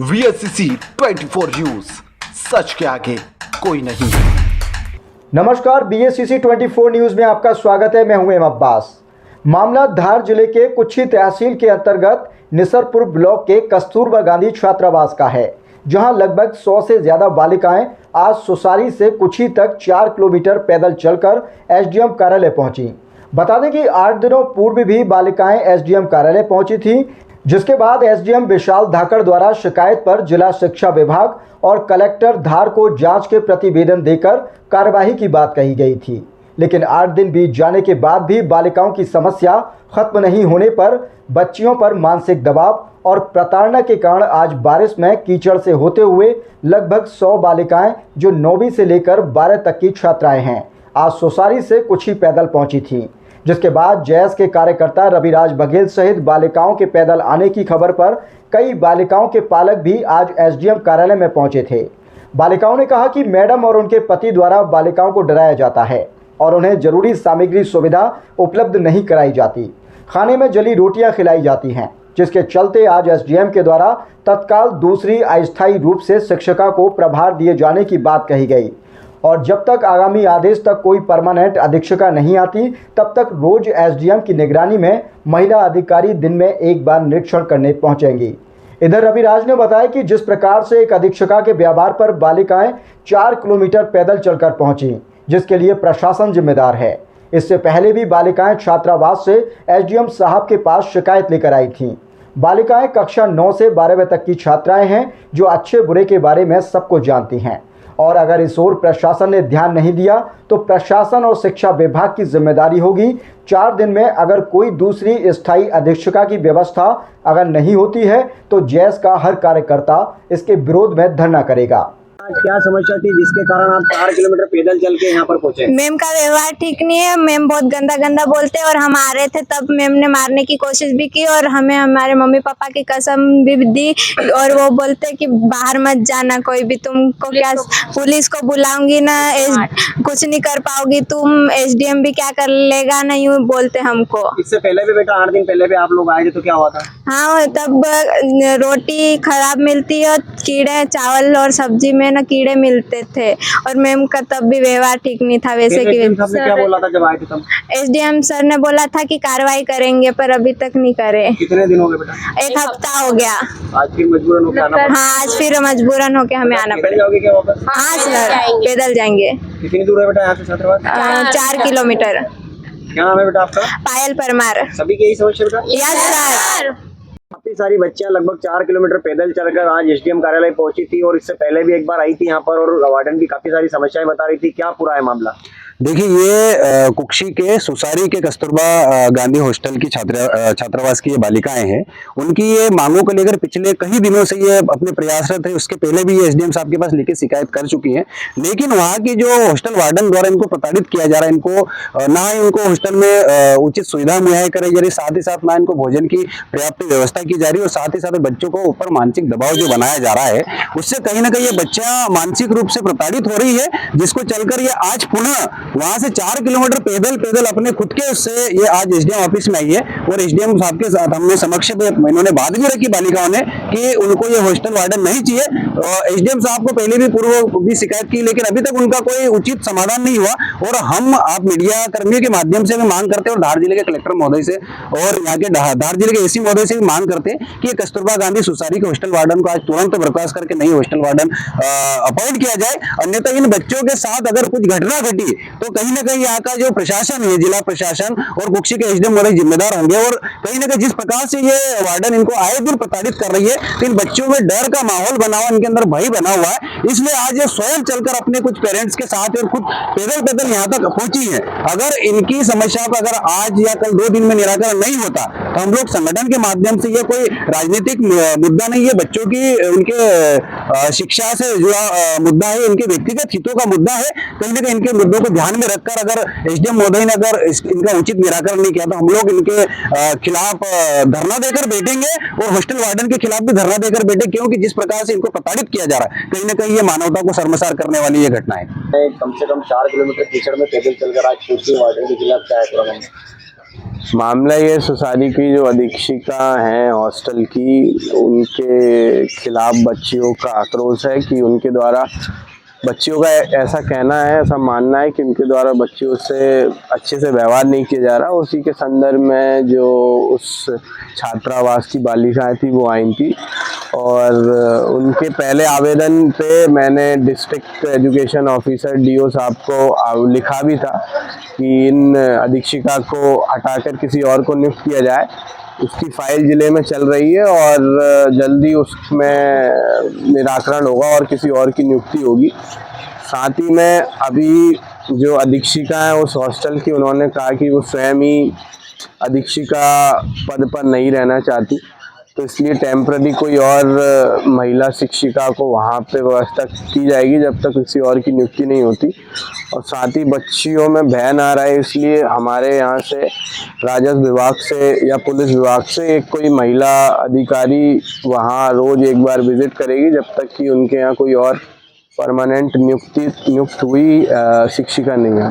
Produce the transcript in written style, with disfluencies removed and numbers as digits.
VSCC 24 news, सच के आगे कोई नहीं। नमस्कार, BSCC 24 न्यूज में आपका स्वागत है। मैं हूं एम अब्बास। मामला धार जिले के कुच्छी तहसील के अंतर्गत निसरपुर ब्लॉक के कस्तूरबा गांधी छात्रावास का है, जहां लगभग 100 से ज्यादा बालिकाएं आज सुसारी से कुच्छी तक 4 किलोमीटर पैदल चलकर SDM कार्यालय पहुंची। बता दें कि 8 दिनों पूर्व भी बालिकाएं SDM कार्यालय पहुंची थी, जिसके बाद SDM विशाल धाकड़ द्वारा शिकायत पर जिला शिक्षा विभाग और कलेक्टर धार को जांच के प्रतिवेदन देकर कार्यवाही की बात कही गई थी। लेकिन 8 दिन बीत जाने के बाद भी बालिकाओं की समस्या खत्म नहीं होने पर बच्चियों पर मानसिक दबाव और प्रताड़ना के कारण आज बारिश में कीचड़ से होते हुए लगभग 100 बालिकाएं जो 9वीं से लेकर 12 तक की छात्राएं हैं, आज सुसारी से कुच्छी पैदल पहुंची थीं। जिसके बाद जैस के कार्यकर्ता रविराज बघेल सहित बालिकाओं के पैदल आने की खबर पर कई बालिकाओं के पालक भी आज SDM कार्यालय में पहुंचे थे। बालिकाओं ने कहा कि मैडम और उनके पति द्वारा बालिकाओं को डराया जाता है और उन्हें जरूरी सामग्री सुविधा उपलब्ध नहीं कराई जाती। खाने में जली रोटियां खिलाई जाती हैं, जिसके चलते आज SDM के द्वारा तत्काल दूसरी अस्थायी रूप से शिक्षिका को प्रभार दिए जाने की बात कही गई और जब तक आगामी आदेश तक कोई परमानेंट अधीक्षिका नहीं आती तब तक रोज SDM की निगरानी में महिला अधिकारी दिन में एक बार निरीक्षण करने पहुंचेंगी। इधर रविराज ने बताया कि जिस प्रकार से एक अधीक्षिका के व्यवहार पर बालिकाएं 4 किलोमीटर पैदल चलकर पहुंची, जिसके लिए प्रशासन जिम्मेदार है। इससे पहले भी बालिकाएं छात्रावास से SDM साहब के पास शिकायत लेकर आई थीं। बालिकाएं कक्षा 9 से 12वीं तक की छात्राएं हैं जो अच्छे बुरे के बारे में सब कुछ जानती हैं और अगर इस ओर प्रशासन ने ध्यान नहीं दिया तो प्रशासन और शिक्षा विभाग की जिम्मेदारी होगी। 4 दिन में अगर कोई दूसरी स्थायी अधीक्षिका की व्यवस्था अगर नहीं होती है तो जैस का हर कार्यकर्ता इसके विरोध में धरना करेगा। क्या समस्या थी जिसके कारण आप 4 किलोमीटर पैदल चल के यहाँ पर पहुँचे? मैम का व्यवहार ठीक नहीं है। मैम बहुत गंदा गंदा बोलते हैं और हम आ रहे थे तब मैम ने मारने की कोशिश भी की और हमें हमारे मम्मी पापा की कसम भी दी और वो बोलते कि बाहर मत जाना कोई भी, तुमको क्या पुलिस को बुलाऊंगी ना, कुछ नहीं कर पाओगी तुम, SDM भी क्या कर लेगा ना, यूँ बोलते हमको। इससे पहले भी बेटा 8 दिन पहले भी आप लोग आए थे तो क्या हुआ था? हाँ, तब रोटी खराब मिलती है, कीड़े चावल और सब्जी में कीड़े मिलते थे और मैम का तब भी व्यवहार ठीक नहीं था। वैसे कि क्या बोला था जब आए थे तब? SDM सर ने बोला था कि कार्रवाई करेंगे पर अभी तक नहीं करे। कितने दिन हो गए बेटा? 1 हफ्ता हो गया। आज फिर मजबूरन होके आना पड़ा? हाँ, आज फिर मजबूरन होके हमें आना पड़ेगा। क्या वापस? हाँ सर, पैदल जाएंगे। कितनी दूर है बेटा यहाँ से छात्रावास? 4 किलोमीटर। क्या नाम है बेटा आपका? पायल परमार। सभी की यही समस्या बेटा? Yes sir. काफी सारी बच्चियां लगभग 4 किलोमीटर पैदल चलकर आज SDM कार्यालय पहुंची थी और इससे पहले भी एक बार आई थी यहाँ पर और वार्डन भी काफी सारी समस्याएं बता रही थी। क्या पूरा है मामला? देखिए, ये कुक्षी के सुसारी के कस्तूरबा गांधी हॉस्टल की छात्रावास की ये बालिकाएं हैं। उनकी ये मांगों को लेकर पिछले कई दिनों से ये अपने प्रयासरत है। उसके पहले भी ये SDM साहब के पास लिखित शिकायत कर चुकी हैं, लेकिन वहाँ की जो हॉस्टल वार्डन द्वारा इनको प्रताड़ित किया जा रहा है, इनको ना ही इनको हॉस्टल में उचित सुविधा मुहैया कराई जा रही, साथ ही साथ ना इनको भोजन की पर्याप्त व्यवस्था की जा रही है और साथ ही साथ बच्चों को ऊपर मानसिक दबाव जो बनाया जा रहा है, उससे कहीं ना कहीं ये बच्चियां मानसिक रूप से प्रताड़ित हो रही है, जिसको चलकर ये आज पुनः वहां से 4 किलोमीटर पैदल अपने खुद के उससे ये आज SDM ऑफिस में आई है और SDM साहब के साथ हमने समक्ष इन्होंने बात भी रखी बालिकाओं ने कि उनको ये हॉस्टल वार्डन नहीं चाहिए। और SDM साहब को पहले भी पूर्व भी शिकायत की, लेकिन अभी तक उनका कोई उचित समाधान नहीं हुआ और हम आप मीडिया कर्मियों के माध्यम से भी मांग करते हैं और धार जिले के कलेक्टर महोदय से और यहाँ के धार जिले के AC महोदय से भी मांग करते हैं कि कस्तूरबा गांधी सुसारी के हॉस्टल वार्डन को आज तुरंत बर्खास्त करके नई हॉस्टल वार्डन अपॉइंट किया जाए। अन्यथा इन बच्चों के साथ अगर कुछ घटना घटी तो कहीं ना कहीं यहाँ का जो प्रशासन है, जिला प्रशासन और कुक्षी के SDM महोदय जिम्मेदार होंगे और कहीं ना कहीं जिस प्रकार से ये वार्डन इनको आए दिन प्रताड़ित कर रही है, तो इन बच्चों में डर का माहौल बना हुआ, इनके अंदर भय बना हुआ है। इसलिए आज ये स्वयं चलकर अपने कुछ पेरेंट्स के साथ और खुद पैदल यहाँ तक पहुंची है। अगर इनकी समस्या का अगर आज या कल 2 दिन में निराकरण नहीं होता तो हम लोग संगठन के माध्यम से, ये कोई राजनीतिक मुद्दा नहीं है, बच्चों की उनके शिक्षा से जुड़ा मुद्दा है, इनके व्यक्तिगत हितों का मुद्दा है। कहीं ना कहीं इनके मुद्दों को ध्यान में रखकर अगर SDM महोदय ने अगर इनका उचित निराकरण नहीं किया तो हम लोग इनके खिलाफ धरना देकर बैठेंगे और हॉस्टल वार्डन के खिलाफ भी धरना देकर बैठे, क्योंकि जिस प्रकार से इनको प्रताड़ित किया जा रहा है कहीं ना कहीं ये मानवता को शर्मसार करने वाली ये घटना है। कम से कम 4 किलोमीटर कीचड़ में पैदल चलकर आज कुर्सी वार्डन के खिलाफ क्या है? मामला ये सुसारी की जो अधीक्षिका हैं हॉस्टल की, उनके खिलाफ बच्चियों का आक्रोश है कि उनके द्वारा बच्चियों का ऐसा कहना है, ऐसा मानना है कि उनके द्वारा बच्चियों से अच्छे से व्यवहार नहीं किया जा रहा। उसी के संदर्भ में जो उस छात्रावास की बालिकाएं थी वो आई थी और उनके पहले आवेदन पे मैंने डिस्ट्रिक्ट एजुकेशन ऑफिसर डीओ साहब को लिखा भी था कि इन अधीक्षिका को हटाकर किसी और को नियुक्त किया जाए। उसकी फाइल जिले में चल रही है और जल्दी उसमें निराकरण होगा और किसी और की नियुक्ति होगी। साथ ही में अभी जो अधीक्षिका है उस हॉस्टल की, उन्होंने कहा कि वो स्वयं ही अधीक्षिका पद पर नहीं रहना चाहती, तो इसलिए टेम्पररी कोई और महिला शिक्षिका को वहाँ पे व्यवस्था की जाएगी जब तक किसी और की नियुक्ति नहीं होती। और साथ ही बच्चियों में भय ना रहे, इसलिए हमारे यहाँ से राजस्व विभाग से या पुलिस विभाग से एक कोई महिला अधिकारी वहाँ रोज एक बार विजिट करेगी जब तक कि उनके यहाँ कोई और परमानेंट नियुक्त हुई शिक्षिका नहीं है।